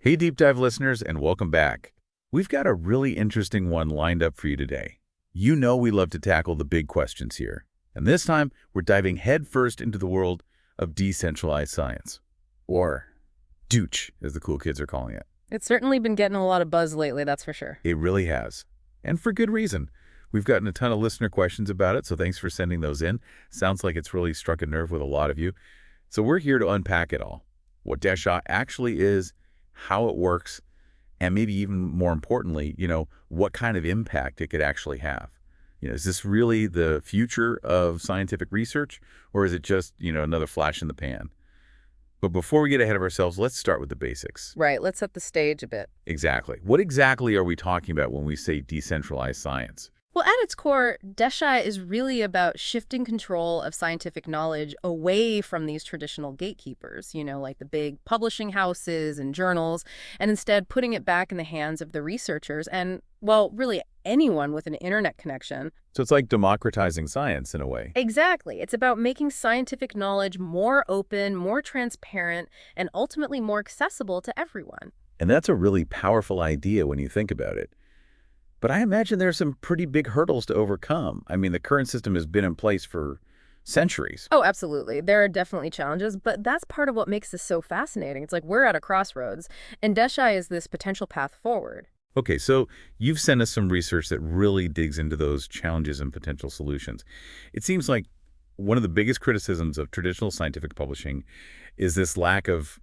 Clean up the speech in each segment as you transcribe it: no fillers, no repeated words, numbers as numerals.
Hey, Deep Dive listeners, and welcome back. We've got a really interesting one lined up for you today. You know we love to tackle the big questions here. And this time, we're diving headfirst into the world of decentralized science. Or DOOCH, as the cool kids are calling it. It's certainly been getting a lot of buzz lately, that's for sure. It really has. And for good reason. We've gotten a ton of listener questions about it, so thanks for sending those in. Sounds like it's really struck a nerve with a lot of you. So we're here to unpack it all. What DecSci actually is, how it works, and maybe even more importantly, what kind of impact it could actually have. Is this really the future of scientific research, or is it just, another flash in the pan? But before we get ahead of ourselves, let's start with the basics. Right, let's set the stage a bit. Exactly. What exactly are we talking about when we say decentralized science? Well, at its core, DecSci is really about shifting control of scientific knowledge away from these traditional gatekeepers, like the big publishing houses and journals, and instead putting it back in the hands of the researchers and, well, really anyone with an internet connection. So it's like democratizing science in a way. Exactly. It's about making scientific knowledge more open, more transparent, and ultimately more accessible to everyone. And that's a really powerful idea when you think about it. But I imagine there are some pretty big hurdles to overcome. I mean, the current system has been in place for centuries. Oh, absolutely. There are definitely challenges, but that's part of what makes this so fascinating. It's like we're at a crossroads, and DecSci is this potential path forward. Okay, so you've sent us some research that really digs into those challenges and potential solutions. It seems like one of the biggest criticisms of traditional scientific publishing is this lack of,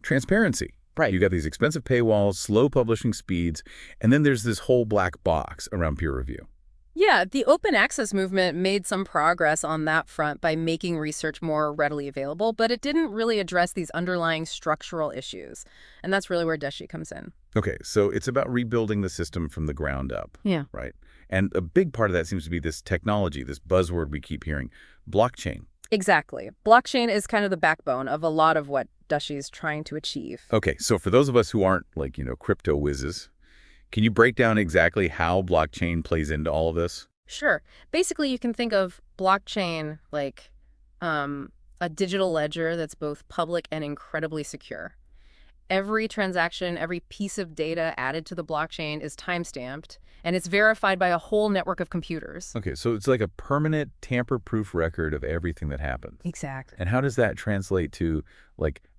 transparency. Right. You got these expensive paywalls, slow publishing speeds, and then there's this whole black box around peer review. Yeah, the open access movement made some progress on that front by making research more readily available, but it didn't really address these underlying structural issues. And that's really where DecSci comes in. Okay, so it's about rebuilding the system from the ground up. Yeah. Right? And a big part of that seems to be this technology, this buzzword we keep hearing, blockchain. Exactly. Blockchain is kind of the backbone of a lot of what DecSci is trying to achieve. Okay, so for those of us who aren't crypto whizzes, can you break down exactly how blockchain plays into all of this? Sure. Basically, you can think of blockchain like a digital ledger that's both public and incredibly secure. Every transaction, every piece of data added to the blockchain is timestamped, and it's verified by a whole network of computers. Okay, so it's like a permanent tamper-proof record of everything that happens. Exactly. And how does that translate to,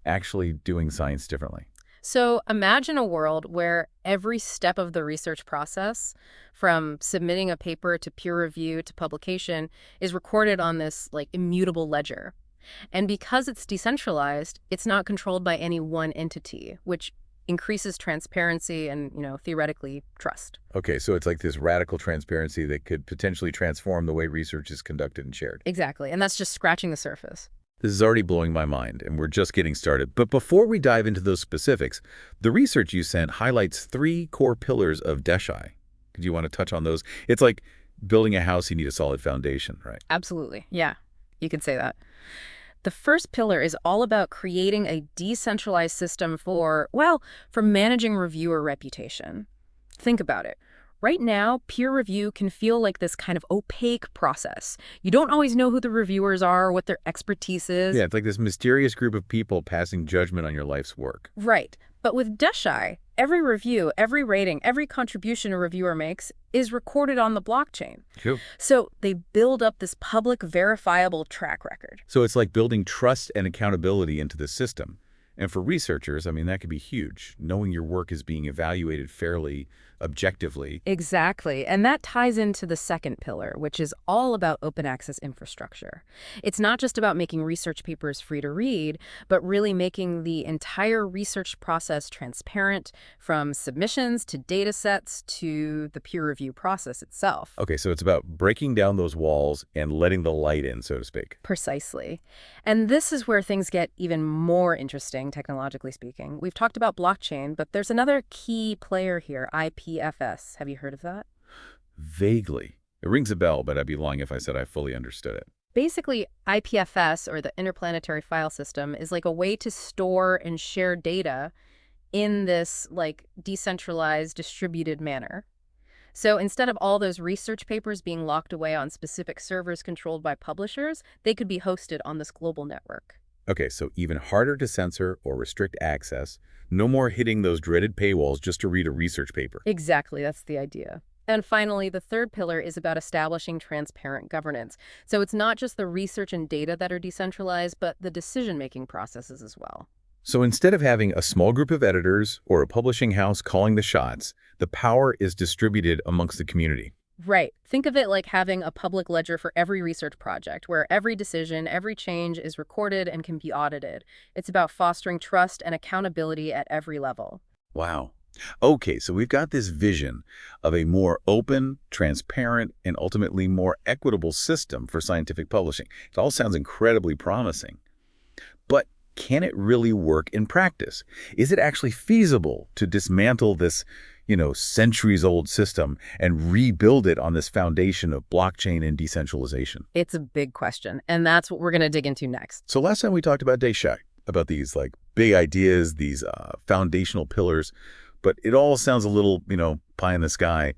actually doing science differently? So imagine a world where every step of the research process, from submitting a paper to peer review to publication, is recorded on this immutable ledger. And because it's decentralized, it's not controlled by any one entity, which increases transparency and, theoretically, trust. Okay, so it's like this radical transparency that could potentially transform the way research is conducted and shared. Exactly. And that's just scratching the surface. This is already blowing my mind, and we're just getting started. But before we dive into those specifics, the research you sent highlights 3 core pillars of DecSci. Do you want to touch on those? It's like building a house, you need a solid foundation, right? Absolutely. Yeah, you could say that. The first pillar is all about creating a decentralized system for managing reviewer reputation. Think about it. Right now, peer review can feel like this kind of opaque process. You don't always know who the reviewers are or what their expertise is. Yeah, it's like this mysterious group of people passing judgment on your life's work. Right. But with DecSci, every review, every rating, every contribution a reviewer makes is recorded on the blockchain. Cool. So they build up this public, verifiable track record. So it's like building trust and accountability into the system. And for researchers, that could be huge, knowing your work is being evaluated fairly, objectively. Exactly. And that ties into the second pillar, which is all about open access infrastructure. It's not just about making research papers free to read, but really making the entire research process transparent, from submissions to data sets to the peer review process itself. Okay, so it's about breaking down those walls and letting the light in, so to speak. Precisely. And this is where things get even more interesting, technologically speaking. We've talked about blockchain, but there's another key player here, IPFS. Have you heard of that? Vaguely. It rings a bell, but I'd be lying if I said I fully understood it. Basically, IPFS, or the Interplanetary File System, is like a way to store and share data in this decentralized, distributed manner. So instead of all those research papers being locked away on specific servers controlled by publishers, they could be hosted on this global network. Okay, so even harder to censor or restrict access, no more hitting those dreaded paywalls just to read a research paper. Exactly, that's the idea. And finally, the third pillar is about establishing transparent governance. So it's not just the research and data that are decentralized, but the decision-making processes as well. So instead of having a small group of editors or a publishing house calling the shots, the power is distributed amongst the community. Right. Think of it like having a public ledger for every research project, where every decision, every change is recorded and can be audited. It's about fostering trust and accountability at every level. Wow. Okay, so we've got this vision of a more open, transparent, and ultimately more equitable system for scientific publishing. It all sounds incredibly promising. But can it really work in practice? Is it actually feasible to dismantle this, centuries-old system and rebuild it on this foundation of blockchain and decentralization? It's a big question, and that's what we're going to dig into next. So last time we talked about DecSci, about these like big ideas, these foundational pillars, but it all sounds a little, pie in the sky.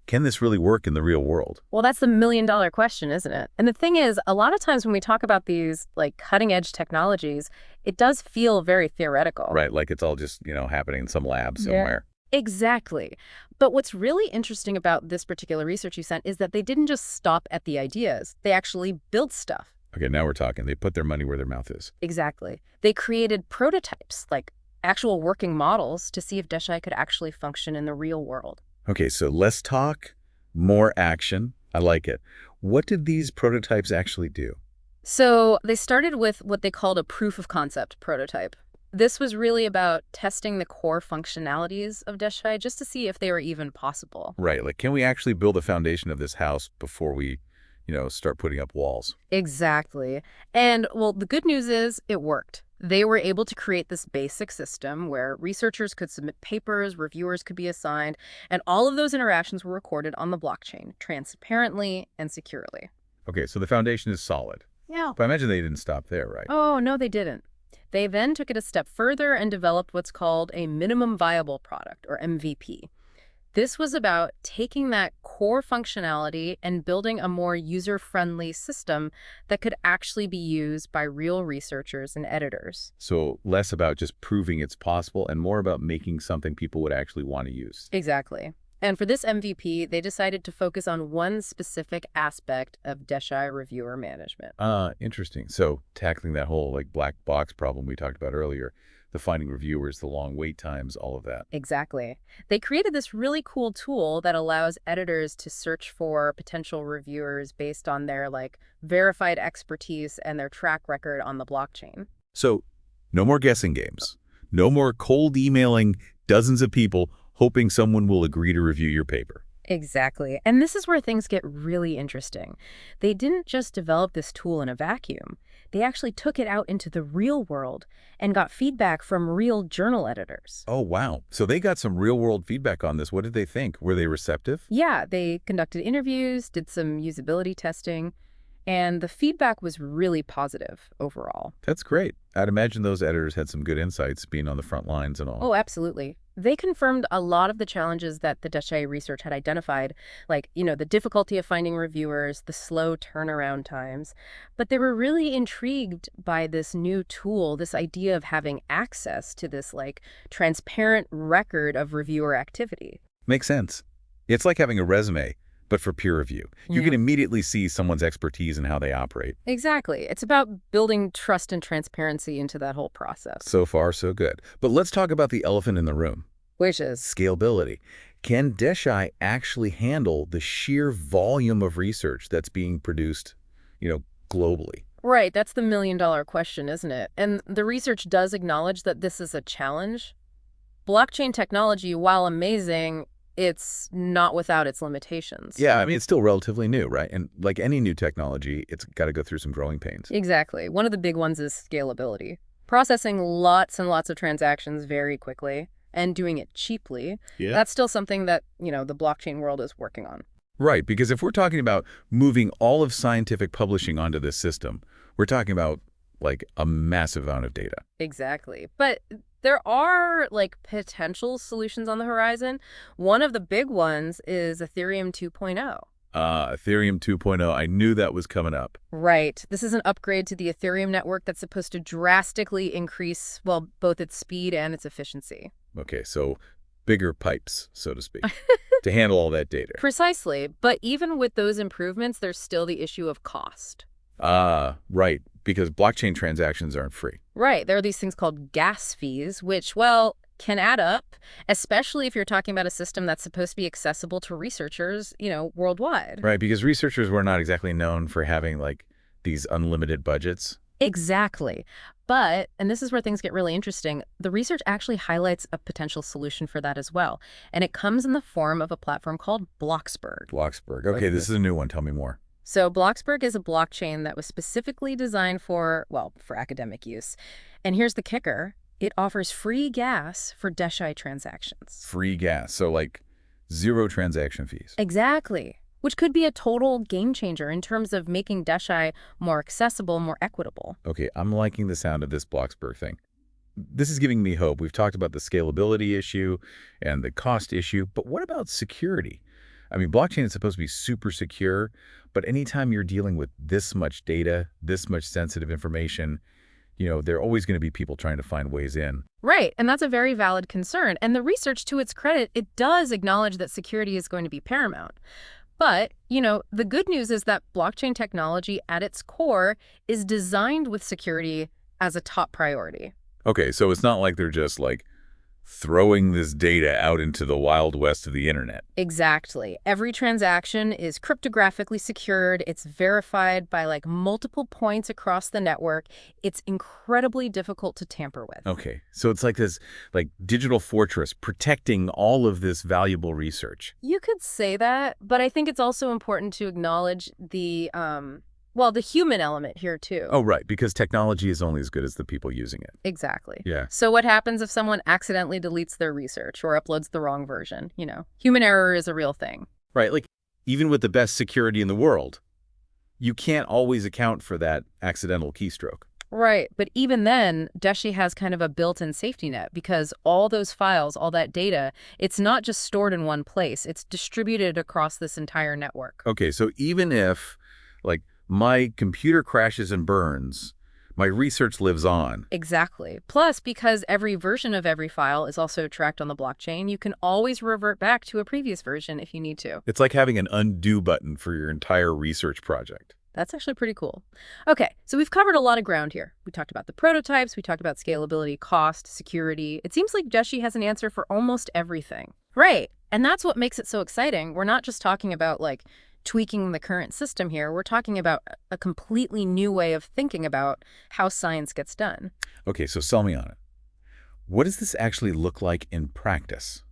Can this really work in the real world? Well, that's the million-dollar question, isn't it? And the thing is, a lot of times when we talk about these like cutting-edge technologies, it does feel very theoretical. Right, like it's all just, happening in some lab somewhere. Exactly. But what's really interesting about this particular research you sent is that they didn't just stop at the ideas. They actually built stuff. Okay, now we're talking. They put their money where their mouth is. Exactly. They created prototypes, like actual working models, to see if DecSci could actually function in the real world. Okay, so less talk, more action. I like it. What did these prototypes actually do? So they started with what they called a proof of concept prototype. This was really about testing the core functionalities of DecSci just to see if they were even possible. Right, like can we actually build a foundation of this house before we, start putting up walls? Exactly. And, well, the good news is it worked. They were able to create this basic system where researchers could submit papers, reviewers could be assigned, and all of those interactions were recorded on the blockchain, transparently and securely. Okay, so the foundation is solid. Yeah. But I imagine they didn't stop there, right? Oh, no, they didn't. They then took it a step further and developed what's called a minimum viable product, or MVP. This was about taking that core functionality and building a more user-friendly system that could actually be used by real researchers and editors. So less about just proving it's possible and more about making something people would actually want to use. Exactly. And for this MVP, they decided to focus on one specific aspect of DecSci reviewer management. Interesting. So tackling that whole like black box problem we talked about earlier, the finding reviewers, the long wait times, all of that. Exactly. They created this really cool tool that allows editors to search for potential reviewers based on their verified expertise and their track record on the blockchain. So no more guessing games. No more cold emailing dozens of people hoping someone will agree to review your paper. Exactly. And this is where things get really interesting. They didn't just develop this tool in a vacuum. They actually took it out into the real world and got feedback from real journal editors. Oh, wow. So they got some real-world feedback on this. What did they think? Were they receptive? Yeah, they conducted interviews, did some usability testing, and the feedback was really positive overall. That's great. I'd imagine those editors had some good insights being on the front lines and all. Oh, absolutely. They confirmed a lot of the challenges that the DecSci research had identified, like, the difficulty of finding reviewers, the slow turnaround times. But they were really intrigued by this new tool, this idea of having access to this, transparent record of reviewer activity. Makes sense. It's like having a resume, but for peer review. You Yeah. can immediately see someone's expertise and how they operate. Exactly. It's about building trust and transparency into that whole process. So far, so good. But let's talk about the elephant in the room. Which is, Scalability. Can DecSci actually handle the sheer volume of research that's being produced, globally? right, that's the million-dollar question, isn't it? And the research does acknowledge that this is a challenge. Blockchain technology, while amazing, it's not without its limitations. Yeah, I mean, it's still relatively new, right? And like any new technology, it's got to go through some growing pains. Exactly. One of the big ones is scalability. Processing lots and lots of transactions very quickly and doing it cheaply. Yeah. That's still something that, the blockchain world is working on. Right, because if we're talking about moving all of scientific publishing onto this system, we're talking about like a massive amount of data. Exactly. But there are potential solutions on the horizon. One of the big ones is Ethereum 2.0. Ethereum 2.0. I knew that was coming up. Right. This is an upgrade to the Ethereum network that's supposed to drastically increase, well, both its speed and its efficiency. Okay, so bigger pipes, so to speak, to handle all that data. Precisely. But even with those improvements, there's still the issue of cost. Right, because blockchain transactions aren't free. Right. There are these things called gas fees, which, well, can add up, especially if you're talking about a system that's supposed to be accessible to researchers, worldwide. Right, because researchers were not exactly known for having, like, these unlimited budgets. Exactly. But, and this is where things get really interesting, the research actually highlights a potential solution for that as well. And it comes in the form of a platform called Bloxburg. Bloxburg. Okay, this is a new one. Tell me more. So Bloxburg is a blockchain that was specifically designed for, well, for academic use. And here's the kicker. It offers free gas for DecSci transactions. Free gas, so like zero transaction fees. Exactly. Which could be a total game changer in terms of making DecSci more accessible, more equitable. Okay, I'm liking the sound of this Bloxburg thing. This is giving me hope. We've talked about the scalability issue and the cost issue, but what about security? I mean, blockchain is supposed to be super secure, but anytime you're dealing with this much data, this much sensitive information, there are always going to be people trying to find ways in. Right, and that's a very valid concern. And the research, to its credit, it does acknowledge that security is going to be paramount. But, the good news is that blockchain technology at its core is designed with security as a top priority. Okay, so it's not like they're just like throwing this data out into the wild west of the internet. Exactly. Every transaction is cryptographically secured. It's verified by multiple points across the network. It's incredibly difficult to tamper with. Okay, so it's like this digital fortress protecting all of this valuable research. You could say that, but I think it's also important to acknowledge the human element here too. Oh, right, because technology is only as good as the people using it. Exactly. Yeah. So what happens if someone accidentally deletes their research or uploads the wrong version? Human error is a real thing. Right, even with the best security in the world, you can't always account for that accidental keystroke. Right, but even then, DecSci has kind of a built-in safety net because all those files, all that data, it's not just stored in one place. It's distributed across this entire network. Okay, so even if, my computer crashes and burns, my research lives on. Exactly. Plus, because every version of every file is also tracked on the blockchain, you can always revert back to a previous version if you need to. It's like having an undo button for your entire research project. That's actually pretty cool. Okay, so we've covered a lot of ground here. We talked about the prototypes, we talked about scalability, cost, security. It seems like DecSci has an answer for almost everything. Right, and that's what makes it so exciting. We're not just talking about tweaking the current system here. We're talking about a completely new way of thinking about how science gets done. Okay, so sell me on it. What does this actually look like in practice?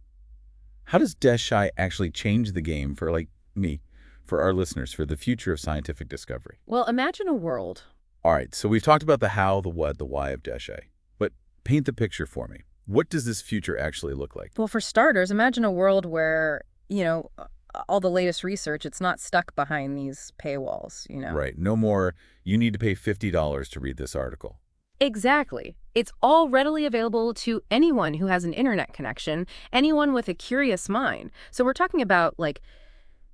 How does DecSci actually change the game for, me, for our listeners, for the future of scientific discovery? Well, imagine a world. All right, so we've talked about the how, the what, the why of DecSci, but paint the picture for me. What does this future actually look like? Well, for starters, imagine a world where, all the latest research, it's not stuck behind these paywalls, Right. No more, you need to pay $50 to read this article. Exactly. It's all readily available to anyone who has an internet connection, anyone with a curious mind. So we're talking about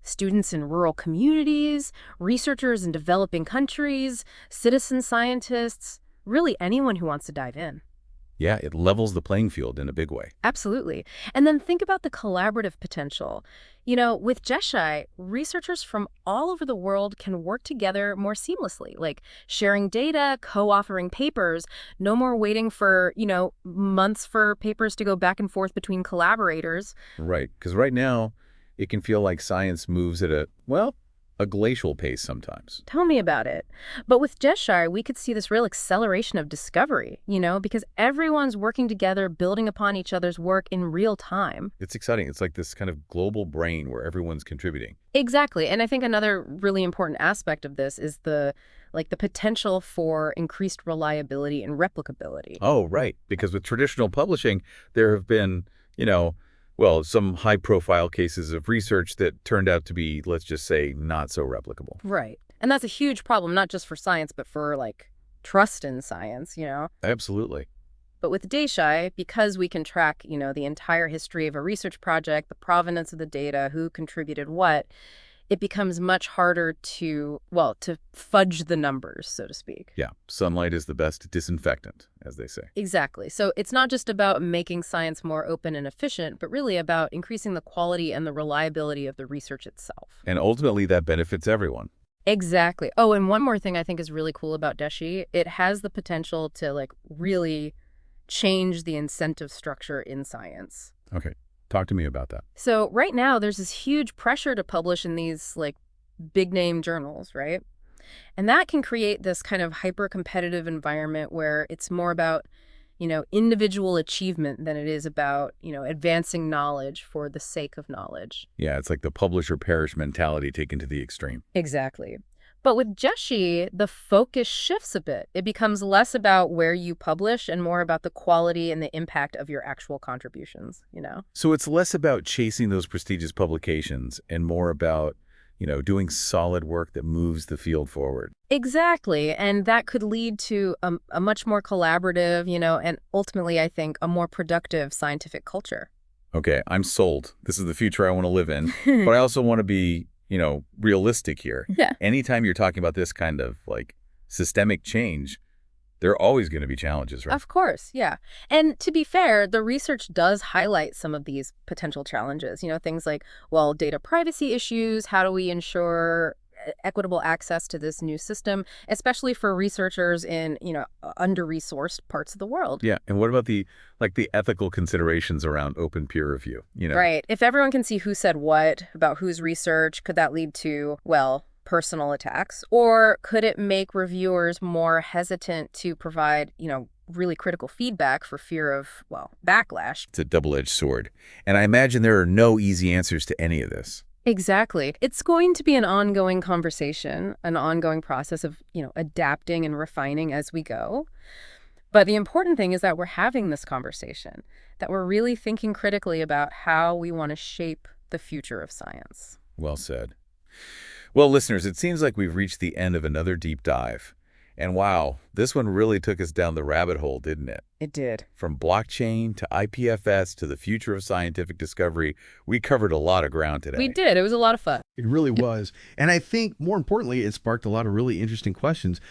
students in rural communities, researchers in developing countries, citizen scientists, really anyone who wants to dive in. Yeah, it levels the playing field in a big way. Absolutely. And then think about the collaborative potential. With DecSci, researchers from all over the world can work together more seamlessly, sharing data, co-authoring papers, no more waiting for, months for papers to go back and forth between collaborators. Right, because right now, it can feel like science moves at a glacial pace sometimes. Tell me about it. But with DecSci, we could see this real acceleration of discovery, because everyone's working together, building upon each other's work in real time. It's exciting. It's like this kind of global brain where everyone's contributing. Exactly. And I think another really important aspect of this is the potential for increased reliability and replicability. Oh, right. Because with traditional publishing, there have been, some high-profile cases of research that turned out to be, let's just say, not so replicable. Right. And that's a huge problem, not just for science, but for, trust in science, Absolutely. But with DecSci, because we can track, the entire history of a research project, the provenance of the data, who contributed what, it becomes much harder to, well, to fudge the numbers, so to speak. Yeah, sunlight is the best disinfectant, as they say. Exactly. So it's not just about making science more open and efficient, but really about increasing the quality and the reliability of the research itself. And ultimately, that benefits everyone. Exactly. Oh, and one more thing I think is really cool about DecSci, it has the potential to like really change the incentive structure in science. Okay, talk to me about that. So right now there's this huge pressure to publish in these like big name journals, right? And that can create this kind of hyper-competitive environment where it's more about, individual achievement than it is about, advancing knowledge for the sake of knowledge. Yeah, it's like the publish or perish mentality taken to the extreme. Exactly. But with DecSci, the focus shifts a bit. It becomes less about where you publish and more about the quality and the impact of your actual contributions. So it's less about chasing those prestigious publications and more about, doing solid work that moves the field forward. Exactly. And that could lead to a much more collaborative, and ultimately, I think, a more productive scientific culture. Okay, I'm sold. This is the future I want to live in. But I also want to be, realistic here. Yeah. Anytime you're talking about this kind of like systemic change, there are always going to be challenges, right? Of course, yeah. And to be fair, the research does highlight some of these potential challenges, things like, well, data privacy issues, how do we ensure equitable access to this new system, especially for researchers in, under-resourced parts of the world. Yeah, and what about the ethical considerations around open peer review? Right. If everyone can see who said what about whose research, could that lead to, well, personal attacks? Or could it make reviewers more hesitant to provide, really critical feedback for fear of, well, backlash? It's a double-edged sword. And I imagine there are no easy answers to any of this. Exactly. It's going to be an ongoing conversation, an ongoing process of, adapting and refining as we go. But the important thing is that we're having this conversation, that we're really thinking critically about how we want to shape the future of science. Well said. Well, listeners, it seems like we've reached the end of another deep dive. And wow, this one really took us down the rabbit hole, didn't it? It did. From blockchain to IPFS to the future of scientific discovery, we covered a lot of ground today. We did. It was a lot of fun. It really was. And I think, more importantly, it sparked a lot of really interesting questions.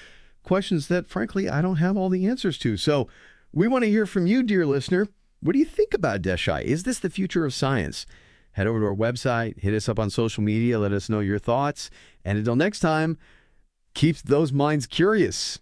Questions that, frankly, I don't have all the answers to. So we want to hear from you, dear listener. What do you think about DecSci? Is this the future of science? Head over to our website, hit us up on social media, let us know your thoughts. And until next time, keep those minds curious.